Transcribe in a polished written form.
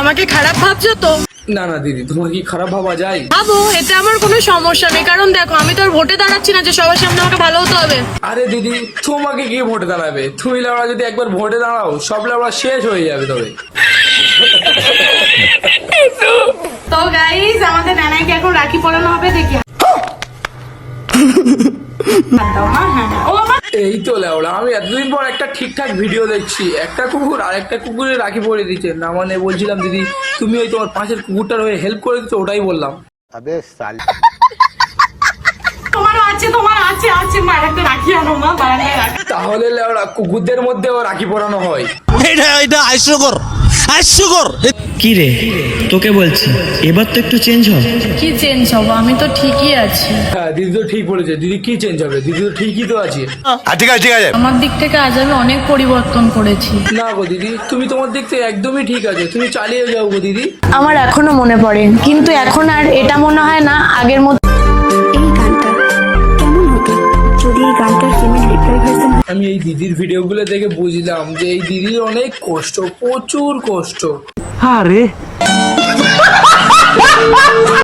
আমাকে খারাপ ভাবছো তো? না না দিদি, তোমার কি খারাপ ভাবা যায়? ভাবো, এতে আমার কোনো সমস্যা নেই, কারণ দেখো আমি তো আর ভোটে দাঁড়াচ্ছি না যে সবার সামনে আমাকে ভালো হতে হবে। আরে দিদি, তোমাকে কি ভোটে দাঁড়াবে? তুমি লেওড়া যদি একবার ভোটে দাঁড়াও, সব লেওড়া শেষ হয়ে যাবে তবে। তো গাইস, আমাদের নানাইকে এখন রাখি পরানো হবে, দেখি। এই তো লেওড়া, আমি এতদিন পর একটা ঠিকঠাক ভিডিও দেখছি। একটা কুকুর আর একটা কুকুরে রাখি পরিয়ে দিচ্ছে না, মানে বলছিলাম দিদি তুমি ওই তোমার পাশের কুকুরটার হয়ে হেল্প করে দিচ্ছ, ওটাই বললাম। अबे साल তোমার আছে মা, একটা রাখি আনো মা, বারান্দায় রাখি। তাহলে লেওড়া কুকুরদের মধ্যেও রাখি পরানো হয়? এটা হাস্যকর। কি রে, তোকে বলছি এবার তো একটু চেঞ্জ হ। কি চেঞ্জ হবো? আমি তো ঠিকই আছি। হ্যাঁ দিদি তো ঠিক বলেছে। দিদি কি চেঞ্জ হবে? দিদি তো ঠিকই তো আছে। ঠিক আছে আমার দিক থেকে আজ আমি অনেক পরিবর্তন করেছি। না গো দিদি, তুমি তোমার দিক থেকে একদমই ঠিক আছে, তুমি চালিয়ে যাও গো দিদি। আমার এখনো মনে পড়ে, কিন্তু এখন আর এটা মনে হয় না আগের মতো। এই গানটা কেমন হতো যদি এই গানটার ফিমেল রিপ্লাই ভার্সন। আমি এই দিদির ভিডিওগুলো দেখে বুঝলাম যে এই দিদির অনেক কষ্ট, প্রচুর কষ্ট। আরে